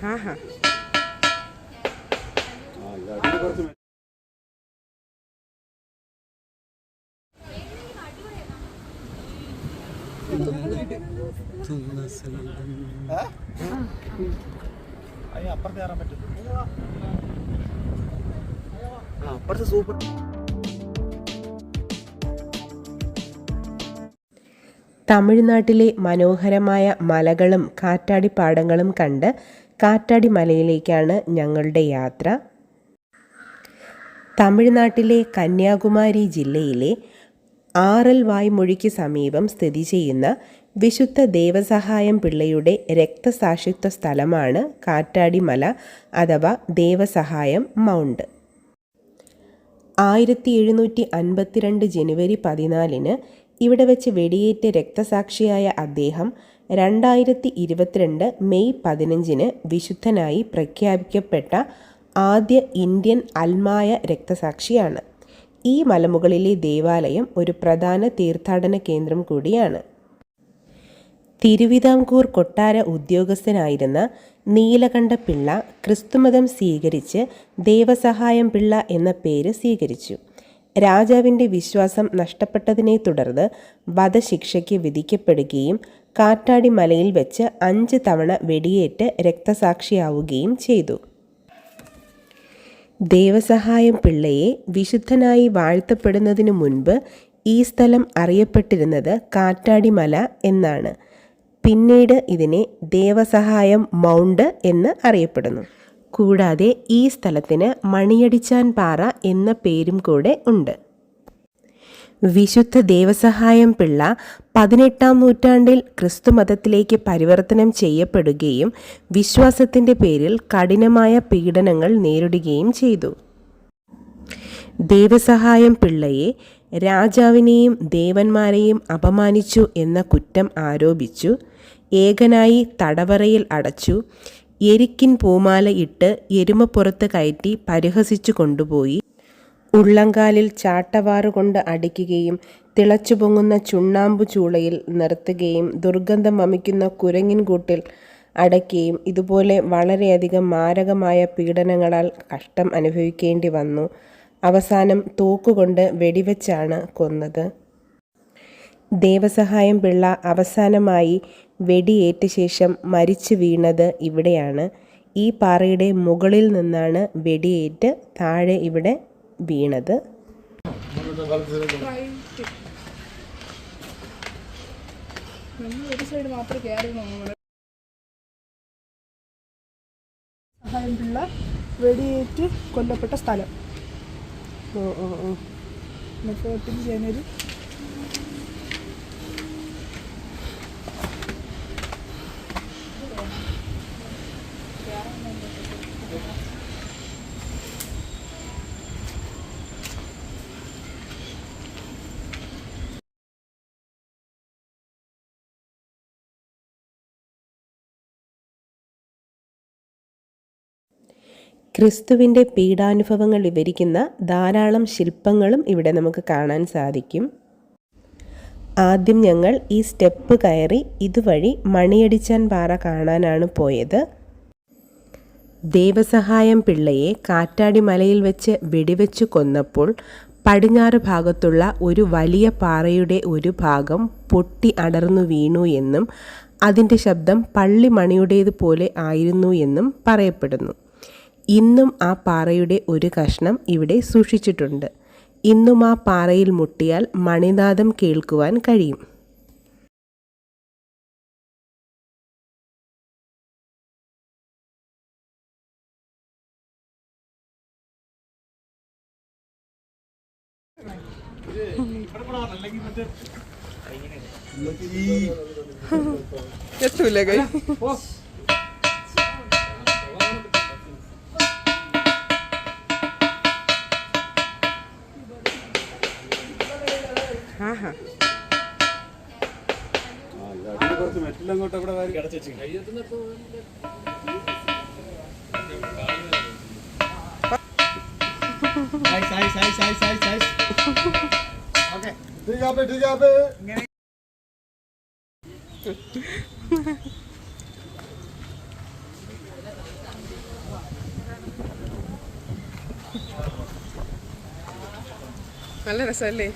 हाँ हाँ സൂപ്പർ. തമിഴ്നാട്ടിലെ മനോഹരമായ മലകളും കാറ്റാടിപ്പാടങ്ങളും കണ്ട് കാറ്റാടി മലയിലേക്കാണ് ഞങ്ങളുടെ യാത്ര. തമിഴ്നാട്ടിലെ കന്യാകുമാരി ജില്ലയിലെ ആറൽ വായ്മൊഴിക്ക് സമീപം സ്ഥിതി ചെയ്യുന്ന വിശുദ്ധ ദേവസഹായം പിള്ളയുടെ രക്തസാക്ഷിത്വ സ്ഥലമാണ് കാറ്റാടിമല അഥവാ ദേവസഹായം മൗണ്ട്. 1752 ജനുവരി 14 ഇവിടെ വെച്ച് വെടിയേറ്റ് രക്തസാക്ഷിയായ അദ്ദേഹം 2022 മെയ് 15 വിശുദ്ധനായി പ്രഖ്യാപിക്കപ്പെട്ട ആദ്യ ഇന്ത്യൻ അൽമായ രക്തസാക്ഷിയാണ്. ഈ മലമുകളിലെ ദേവാലയം ഒരു പ്രധാന തീർത്ഥാടന കേന്ദ്രം കൂടിയാണ്. തിരുവിതാംകൂർ കൊട്ടാര ഉദ്യോഗസ്ഥനായിരുന്ന നീലകണ്ഠപിള്ള ക്രിസ്തുമതം സ്വീകരിച്ച് ദേവസഹായം പിള്ള എന്ന പേര് സ്വീകരിച്ചു. രാജാവിൻ്റെ വിശ്വാസം നഷ്ടപ്പെട്ടതിനെ തുടർന്ന് വധശിക്ഷയ്ക്ക് വിധിക്കപ്പെടുകയും കാറ്റാടി മലയിൽ വെച്ച് 5 തവണ വെടിയേറ്റ് രക്തസാക്ഷിയാവുകയും ചെയ്തു. ദേവസഹായം പിള്ളയെ വിശുദ്ധനായി വാഴ്ത്തപ്പെടുന്നതിനു മുൻപ് ഈ സ്ഥലം അറിയപ്പെട്ടിരുന്നത് കാറ്റാടിമല എന്നാണ്. പിന്നീട് ഇതിനെ ദേവസഹായം മൗണ്ട് എന്ന് അറിയപ്പെടുന്നു. കൂടാതെ ഈ സ്ഥലത്തിന് മണിയടിച്ചാൻ പാറ എന്ന പേരും കൂടെ ഉണ്ട്. വിശുദ്ധ ദേവസഹായം പിള്ള 18-ാം നൂറ്റാണ്ടിൽ ക്രിസ്തുമതത്തിലേക്ക് പരിവർത്തനം ചെയ്യപ്പെടുകയും വിശ്വാസത്തിൻ്റെ പേരിൽ കഠിനമായ പീഡനങ്ങൾ നേരിടുകയും ചെയ്തു. ദേവസഹായം പിള്ളയെ രാജാവിനെയും ദേവന്മാരെയും അപമാനിച്ചു എന്ന കുറ്റം ആരോപിച്ചു. ഏകനായി തടവറയിൽ അടച്ചു. എരിക്കിൻ പൂമാല ഇട്ട് എരുമപ്പുറത്ത് കയറ്റി പരിഹസിച്ചു കൊണ്ടുപോയി. ഉള്ളങ്കാലിൽ ചാട്ടവാറുകൊണ്ട് അടിക്കുകയും തിളച്ചു പൊങ്ങുന്ന ചുണ്ണാമ്പു ചൂളയിൽ നിർത്തുകയും ദുർഗന്ധം വമിക്കുന്ന കുരങ്ങിൻ കൂട്ടിൽ അടയ്ക്കുകയും ഇതുപോലെ വളരെയധികം മാരകമായ പീഡനങ്ങളാൽ കഷ്ടം അനുഭവിക്കേണ്ടി വന്നു. അവസാനം തോക്കുകൊണ്ട് വെടിവെച്ചാണ് കൊന്നത്. ദേവസഹായം പിള്ള അവസാനമായി വെടിയേറ്റ ശേഷം മരിച്ചു വീണത് ഇവിടെയാണ്. ഈ പാറയുടെ മുകളിൽ നിന്നാണ് വെടിയേറ്റ് താഴെ ഇവിടെ വീണത്. സഹായം പിള്ള വെടിയേറ്റ് കൊല്ലപ്പെട്ട സ്ഥലം 30 ജനുവരി. ക്രിസ്തുവിൻ്റെ പീഡാനുഭവങ്ങൾ വിവരിക്കുന്ന ധാരാളം ശില്പങ്ങളും ഇവിടെ നമുക്ക് കാണാൻ സാധിക്കും. ആദ്യം ഞങ്ങൾ ഈ സ്റ്റെപ്പ് കയറി ഇതുവഴി മണിയടിച്ചാൻ പാറ കാണാനാണ് പോയത്. ദേവസഹായം പിള്ളയെ കാറ്റാടി മലയിൽ വെച്ച് വെടിവെച്ചു കൊന്നപ്പോൾ പടിഞ്ഞാറ് ഭാഗത്തുള്ള ഒരു വലിയ പാറയുടെ ഒരു ഭാഗം പൊട്ടി അടർന്നു വീണു എന്നും അതിൻ്റെ ശബ്ദം പള്ളിമണിയുടേതുപോലെ ആയിരുന്നു എന്നും പറയപ്പെടുന്നു. ഇന്നും ആ പാറയുടെ ഒരു കഷ്ണം ഇവിടെ സൂക്ഷിച്ചിട്ടുണ്ട്. ഇന്നും ആ പാറയിൽ മുട്ടിയാൽ മണിനാദം കേൾക്കുവാൻ കഴിയും. हाँ हाँ കുറച്ച് മെറ്റലങ്ങോട്ട് അവിടെ കിടച്ചു. ओके ठीक है നല്ല രസമല്ലേ?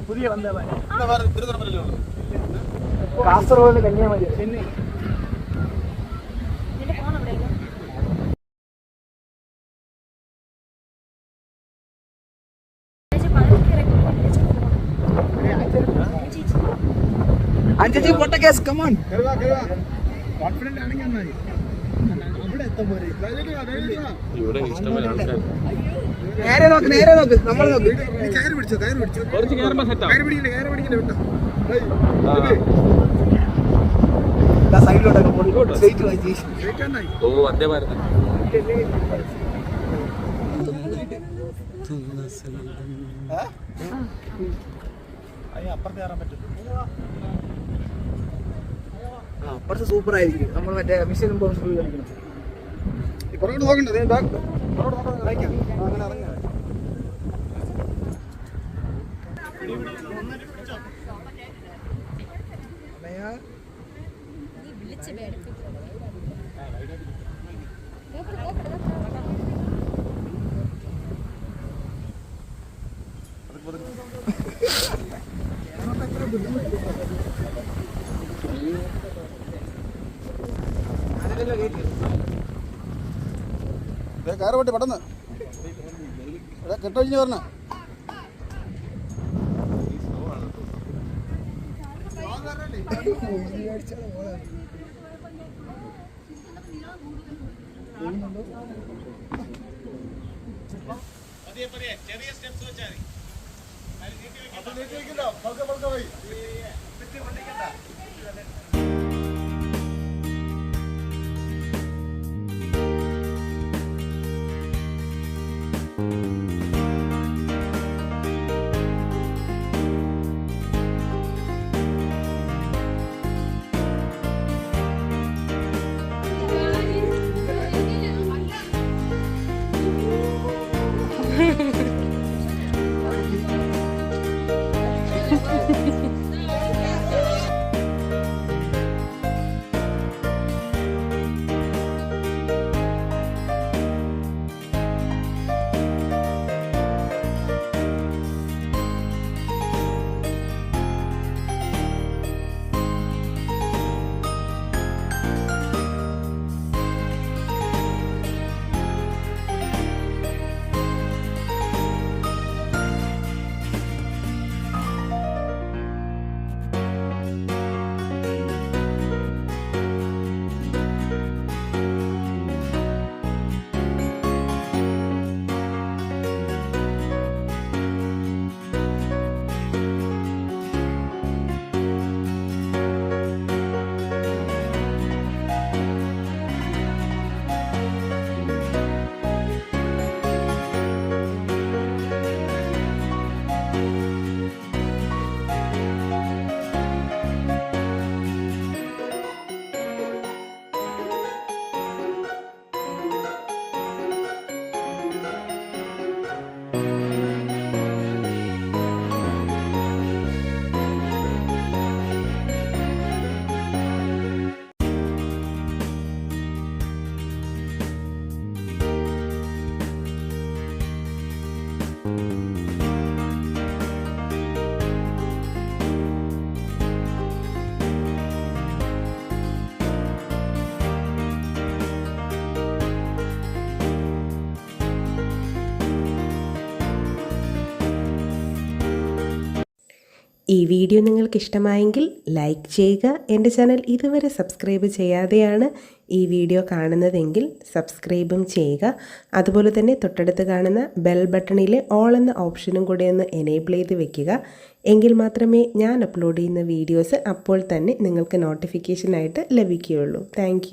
പുതിയ കാസർഗോഡ് കന്യാകുമാരി ചെന്നൈ. അഞ്ചേച്ചി പൊട്ട കേസ് കമോൺ കോൺഫിഡന്റ് ആണെങ്കിൽ അവിടെ എത്താൻ പോരെ. നേരെ നോക്ക് നമ്മൾ നോക്ക്. കയറ് പിടിച്ചോ കയറ് പിടിക്കില്ല വിട്ടോ. സൈഡിലോട്ട് സ്ട്രൈറ്റ് വായിച്ചു. ഓ വന്ദേ ഭാരത്. അപ്പുറത്ത് കയറാൻ പറ്റും. അപ്പുറത്ത് സൂപ്പർ ആയിരിക്കും. നമ്മൾ മറ്റേ മിഷൻ കളിക്കണം. പുറകോട്ട് നോക്കണ്ടേ? അങ്ങനെ ഇറങ്ങാം. കയറ് പറ്റി പെട്ടെന്ന് കെട്ടൊഴിഞ്ഞ് പറഞ്ഞ ചെറിയ സ്റ്റെപ്സ് വെച്ചാൽ മതി. ഈ വീഡിയോ നിങ്ങൾക്ക് ഇഷ്ടമായെങ്കിൽ ലൈക്ക് ചെയ്യുക. എൻ്റെ ചാനൽ ഇതുവരെ സബ്സ്ക്രൈബ് ചെയ്യാതെയാണ് ഈ വീഡിയോ കാണുന്നതെങ്കിൽ സബ്സ്ക്രൈബും ചെയ്യുക. അതുപോലെ തന്നെ തൊട്ടടുത്ത് കാണുന്ന ബെൽ ബട്ടണിലെ ഓൾ എന്ന ഓപ്ഷനും കൂടെ ഒന്ന് എനേബിൾ ചെയ്ത് വെക്കുക. എങ്കിൽ മാത്രമേ ഞാൻ അപ്ലോഡ് ചെയ്യുന്ന വീഡിയോസ് അപ്പോൾ തന്നെ നിങ്ങൾക്ക് നോട്ടിഫിക്കേഷനായിട്ട് ലഭിക്കുകയുള്ളൂ. താങ്ക്